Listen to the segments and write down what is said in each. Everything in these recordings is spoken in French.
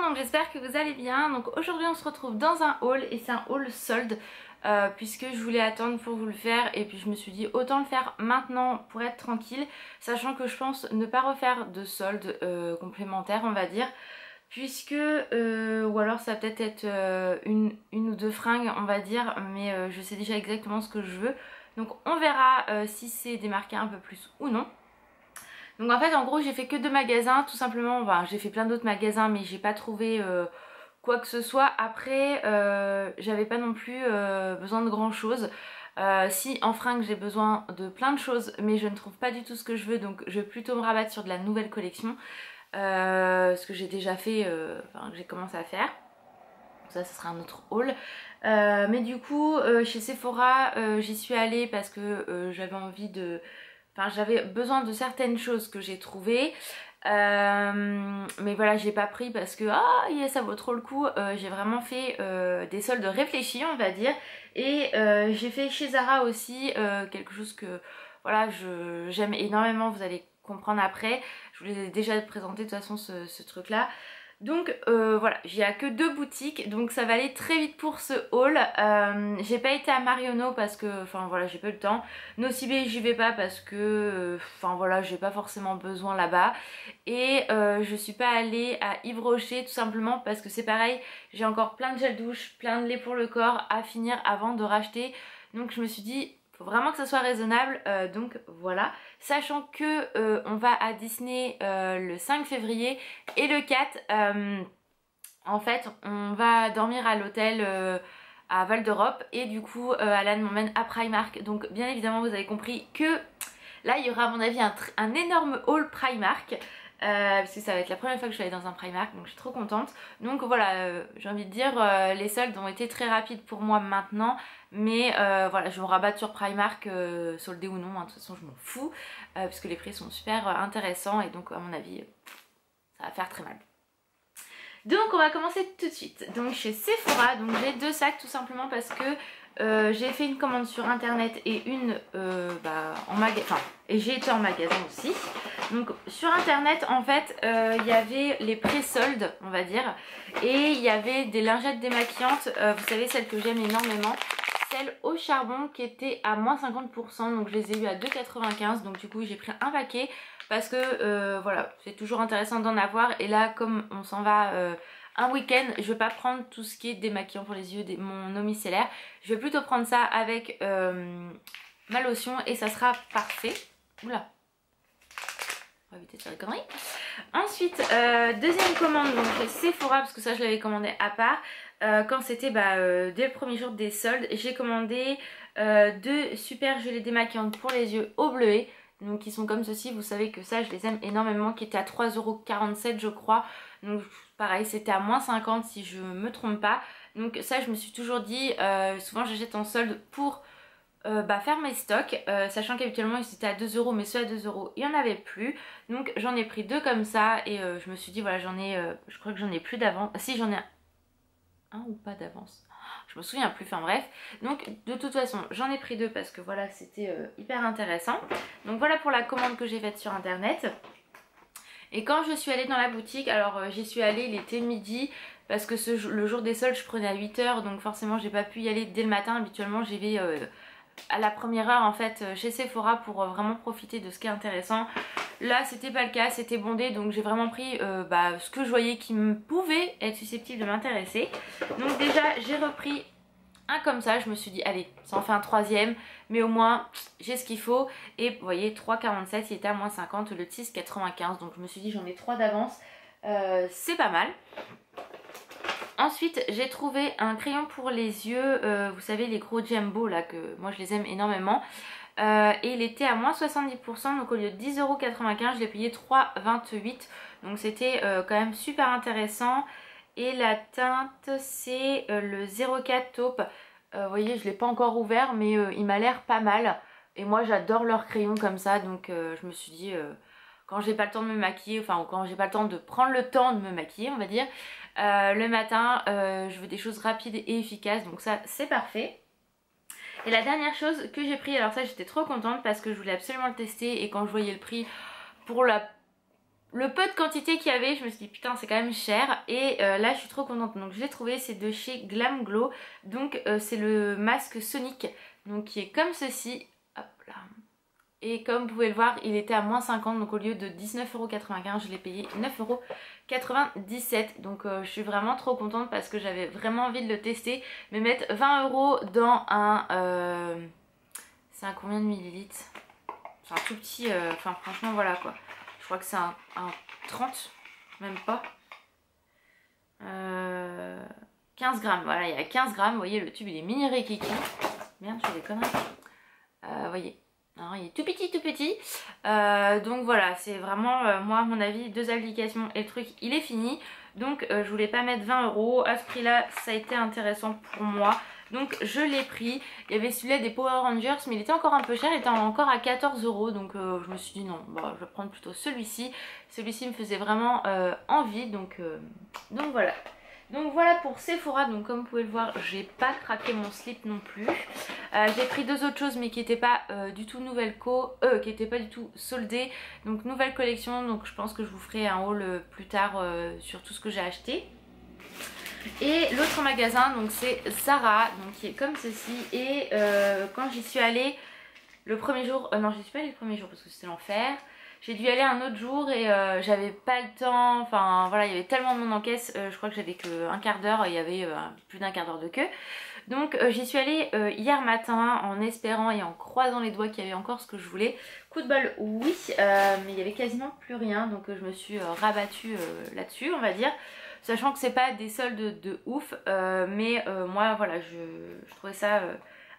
donc j'espère que vous allez bien. Donc aujourd'hui on se retrouve dans un haul et c'est un haul solde puisque je voulais attendre pour vous le faire et puis je me suis dit autant le faire maintenant pour être tranquille, sachant que je pense ne pas refaire de solde complémentaire on va dire, puisque ou alors ça va peut-être être une ou deux fringues on va dire, mais je sais déjà exactement ce que je veux, donc on verra si c'est démarqué un peu plus ou non. Donc en fait en gros j'ai fait que 2 magasins tout simplement, enfin, j'ai fait plein d'autres magasins mais j'ai pas trouvé quoi que ce soit. Après j'avais pas non plus besoin de grand chose. Si en fringues j'ai besoin de plein de choses mais je ne trouve pas du tout ce que je veux, donc je vais plutôt me rabattre sur de la nouvelle collection. Ce que j'ai déjà fait, enfin que j'ai commencé à faire. Ça sera un autre haul. Mais du coup chez Sephora j'y suis allée parce que j'avais envie de... Enfin j'avais besoin de certaines choses que j'ai trouvées. Mais voilà j'ai pas pris parce que ça vaut trop le coup. J'ai vraiment fait des soldes réfléchis on va dire. Et j'ai fait chez Zara aussi quelque chose que voilà j'aime énormément, vous allez comprendre après. Je vous l'ai déjà présenté de toute façon ce truc là. Donc voilà, il n'y a que 2 boutiques, donc ça va aller très vite pour ce haul. J'ai pas été à Marionneau parce que, enfin voilà, j'ai pas eu le temps. Nocibé, j'y vais pas parce que, enfin voilà, j'ai pas forcément besoin là-bas. Et je suis pas allée à Yves Rocher tout simplement parce que c'est pareil, j'ai encore plein de gel douche, plein de lait pour le corps à finir avant de racheter. Donc je me suis dit... faut vraiment que ça soit raisonnable, donc voilà. Sachant que on va à Disney le 5 février et le 4, en fait on va dormir à l'hôtel à Val d'Europe et du coup Alan m'emmène à Primark. Donc bien évidemment vous avez compris que là il y aura à mon avis un énorme haul Primark. Parce que ça va être la première fois que je vais aller dans un Primark, donc je suis trop contente. Donc voilà, j'ai envie de dire les soldes ont été très rapides pour moi maintenant, mais voilà, je me rabatte sur Primark, soldé ou non, hein, de toute façon je m'en fous, puisque les prix sont super intéressants et donc à mon avis ça va faire très mal. Donc on va commencer tout de suite. Donc chez Sephora, donc j'ai 2 sacs tout simplement parce que j'ai fait une commande sur internet et une en magasin, et j'ai été en magasin aussi. Donc sur internet en fait il y avait les pré-soldes on va dire, et il y avait des lingettes démaquillantes, vous savez celles que j'aime énormément, celles au charbon qui étaient à moins 50%, donc je les ai eu à 2,95 €, donc du coup j'ai pris un paquet parce que voilà c'est toujours intéressant d'en avoir, et là comme on s'en va un week-end, je vais pas prendre tout ce qui est démaquillant pour les yeux, mon eau micellaire, je vais plutôt prendre ça avec ma lotion et ça sera parfait. Oula, on va éviter de faire des conneries. Ensuite deuxième commande donc chez Sephora, parce que ça je l'avais commandé à part quand c'était dès le premier jour des soldes. J'ai commandé 2 super gelées démaquillantes pour les yeux au bleuet, donc qui sont comme ceci, vous savez que ça je les aime énormément, qui étaient à 3,47 € je crois, donc pareil c'était à moins 50 si je me trompe pas. Donc ça je me suis toujours dit, souvent j'achète en solde pour faire mes stocks, sachant qu'habituellement ils étaient à 2 € mais ceux à 2 € il n'y en avait plus, donc j'en ai pris 2 comme ça et je me suis dit voilà j'en ai, je crois que j'en ai plus d'avance, si j'en ai un ou pas d'avance, je me souviens plus, enfin bref. Donc de toute façon j'en ai pris 2 parce que voilà c'était hyper intéressant. Donc voilà pour la commande que j'ai faite sur internet. Et quand je suis allée dans la boutique, alors j'y suis allée, il était midi parce que le jour des soldes je prenais à 8 h, donc forcément j'ai pas pu y aller dès le matin. Habituellement j'y vais à la première heure en fait chez Sephora pour vraiment profiter de ce qui est intéressant. Là c'était pas le cas, c'était bondé, donc j'ai vraiment pris ce que je voyais qui pouvait être susceptible de m'intéresser. Donc déjà j'ai repris un comme ça, je me suis dit allez ça en fait un troisième, mais au moins j'ai ce qu'il faut. Et vous voyez 3,47, il était à moins 50, le 6,95, donc je me suis dit j'en ai 3 d'avance, c'est pas mal. Ensuite j'ai trouvé un crayon pour les yeux, vous savez les gros Jumbo là, que moi je les aime énormément, et il était à moins 70%, donc au lieu de 10,95 € je l'ai payé 3,28 €, donc c'était quand même super intéressant. Et la teinte c'est le 04 taupe, vous voyez je l'ai pas encore ouvert mais il m'a l'air pas mal, et moi j'adore leurs crayons comme ça, donc je me suis dit quand j'ai pas le temps de me maquiller, enfin quand j'ai pas le temps de prendre le temps de me maquiller on va dire, le matin je veux des choses rapides et efficaces, donc ça c'est parfait. Et la dernière chose que j'ai pris, alors ça j'étais trop contente parce que je voulais absolument le tester, et quand je voyais le prix pour le peu de quantité qu'il y avait, je me suis dit putain c'est quand même cher. Et là je suis trop contente. Donc je l'ai trouvé, c'est de chez Glam Glow. Donc c'est le masque Sonic. Donc qui est comme ceci. Hop là. Et comme vous pouvez le voir, il était à moins 50. Donc au lieu de 19,95 €, je l'ai payé 9,97 €. Donc je suis vraiment trop contente parce que j'avais vraiment envie de le tester. Mais mettre 20 € dans un... c'est un combien de millilitres? C'est un tout petit... Enfin franchement voilà quoi. Je crois que c'est un 30, même pas. 15 grammes, voilà, il y a 15 grammes. Vous voyez, le tube il est mini rikiki. Merde, je fais des conneries. Vous voyez, alors, il est tout petit, tout petit. Donc voilà, c'est vraiment, moi à mon avis, 2 applications et le truc il est fini. Donc je voulais pas mettre 20 €. À ce prix là, ça a été intéressant pour moi. Donc je l'ai pris. Il y avait celui-là des Power Rangers, mais il était encore un peu cher, il était encore à 14 €. Donc je me suis dit non, bah, je vais prendre plutôt celui-ci. Celui-ci me faisait vraiment envie, donc voilà. Donc voilà pour Sephora. Donc comme vous pouvez le voir, j'ai pas craqué mon slip non plus. J'ai pris 2 autres choses mais qui n'étaient pas du tout nouvelle qui n'étaient pas du tout soldées. Donc nouvelle collection, donc je pense que je vous ferai un haul plus tard sur tout ce que j'ai acheté. Et l'autre magasin, donc c'est Zara, donc qui est comme ceci. Et quand j'y suis allée le premier jour, non j'y suis pas allée le premier jour parce que c'était l'enfer. J'ai dû aller un autre jour et j'avais pas le temps, enfin voilà, il y avait tellement de monde en caisse, je crois que j'avais que un quart d'heure, il y avait plus d'un quart d'heure de queue. Donc j'y suis allée hier matin en espérant et en croisant les doigts qu'il y avait encore ce que je voulais. Coup de bol, oui, mais il y avait quasiment plus rien, donc je me suis rabattue là-dessus, on va dire. Sachant que c'est pas des soldes de ouf, mais moi voilà, je trouvais ça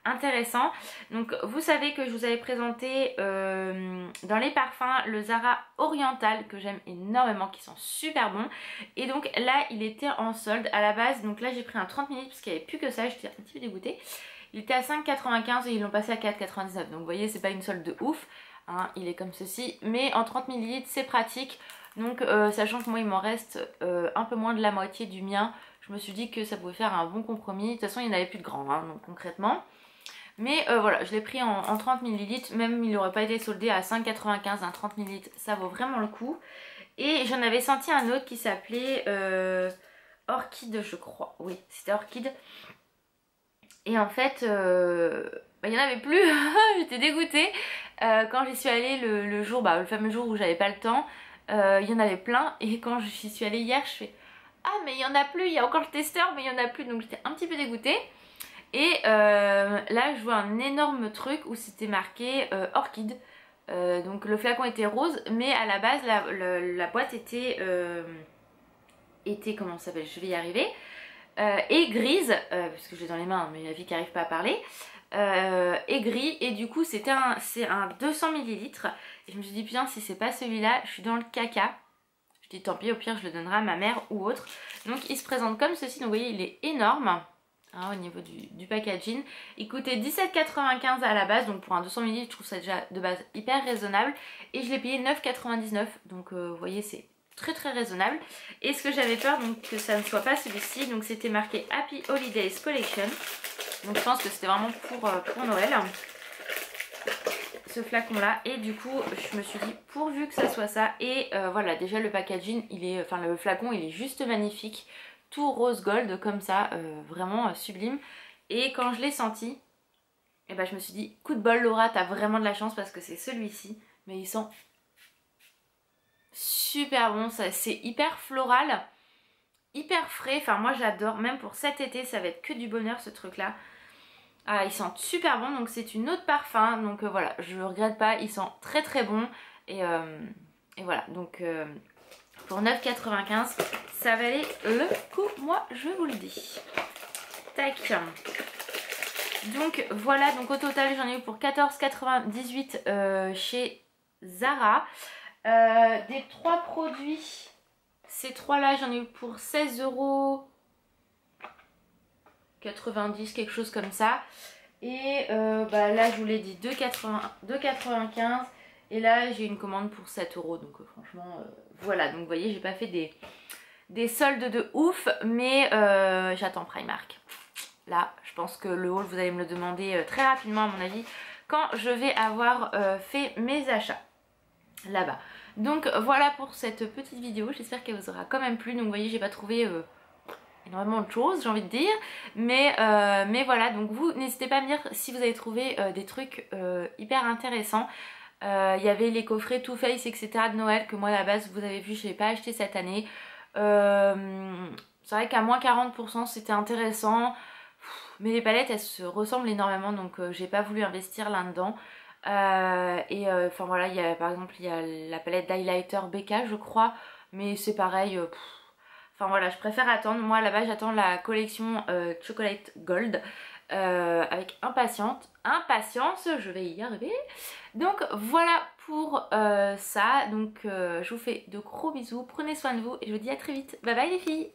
intéressant. Donc vous savez que je vous avais présenté dans les parfums le Zara Oriental que j'aime énormément, qui sont super bons. Et donc là il était en solde à la base, donc là j'ai pris un 30 ml parce qu'il n'y avait plus que ça, j'étais un petit peu dégoûtée. Il était à 5,95 et ils l'ont passé à 4,99, donc vous voyez c'est pas une solde de ouf, hein, il est comme ceci, mais en 30 ml c'est pratique. Donc sachant que moi il m'en reste un peu moins de la moitié du mien, je me suis dit que ça pouvait faire un bon compromis. De toute façon il n'y en avait plus de grand, hein, donc concrètement. Mais voilà, je l'ai pris en 30 ml, même il n'aurait pas été soldé à 5,95, un 30 ml, ça vaut vraiment le coup. Et j'en avais senti un autre qui s'appelait Orchid, je crois. Oui, c'était Orchid. Et en fait, il n'y en avait plus, j'étais dégoûtée. Quand j'y suis allée le jour, le fameux jour où j'avais pas le temps, il y en avait plein. Et quand j'y suis allée hier, je fais ah mais il y en a plus, il y a encore le testeur mais il y en a plus, donc j'étais un petit peu dégoûtée. Et là je vois un énorme truc où c'était marqué Orchid. Donc le flacon était rose, mais à la base la boîte était comment ça s'appelle, je vais y arriver, et grise, parce que je l'ai dans les mains mais la vie qui n'arrive pas à parler, et gris. Et du coup c'est un 200 ml. Et je me suis dit putain, si c'est pas celui-là, je suis dans le caca. Je dis tant pis, au pire je le donnerai à ma mère ou autre. Donc il se présente comme ceci, donc vous voyez il est énorme. Hein, au niveau du packaging, il coûtait 17,95 à la base, donc pour un 200 ml je trouve ça déjà de base hyper raisonnable, et je l'ai payé 9,99, donc vous voyez c'est très très raisonnable. Et ce que j'avais peur donc que ça ne soit pas celui-ci, donc c'était marqué Happy Holidays Collection, donc je pense que c'était vraiment pour Noël ce flacon là, et du coup je me suis dit pourvu que ça soit ça. Et voilà, déjà le packaging il est, enfin le flacon il est juste magnifique, tout rose gold comme ça, vraiment sublime. Et quand je l'ai senti, et je me suis dit coup de bol Laura, t'as vraiment de la chance parce que c'est celui-ci. Mais il sent super bon, c'est hyper floral, hyper frais, enfin moi j'adore, même pour cet été ça va être que du bonheur ce truc là. Ah, il sent super bon, donc c'est une autre parfum, donc voilà, je regrette pas, il sent très très bon. Et voilà, donc pour 9,95 ça valait le coup, moi je vous le dis. Tac. Donc voilà, donc au total j'en ai eu pour 14,98 chez Zara. Des 3 produits, ces 3 là j'en ai eu pour 16,90 €, quelque chose comme ça. Et là je vous l'ai dit 2,95 €. Et là j'ai une commande pour 7 €, donc franchement voilà. Donc vous voyez, j'ai pas fait des soldes de ouf, mais j'attends Primark. Là je pense que le haul vous allez me le demander très rapidement à mon avis, quand je vais avoir fait mes achats là-bas. Donc voilà pour cette petite vidéo, j'espère qu'elle vous aura quand même plu. Donc vous voyez, j'ai pas trouvé énormément de choses, j'ai envie de dire, mais voilà, donc vous n'hésitez pas à me dire si vous avez trouvé des trucs hyper intéressants. Il y avait les coffrets Too Faced etc de Noël que moi à la base vous avez vu je n'ai pas acheté cette année. C'est vrai qu'à moins 40% c'était intéressant, mais les palettes elles se ressemblent énormément, donc j'ai pas voulu investir là-dedans. Enfin voilà, il y a, par exemple il y a la palette d'highlighter BK je crois, mais c'est pareil. Enfin voilà, je préfère attendre. Moi là-bas j'attends la collection Chocolate Gold avec impatience, je vais y arriver. Donc voilà pour ça. Donc je vous fais de gros bisous, prenez soin de vous et je vous dis à très vite. Bye bye les filles.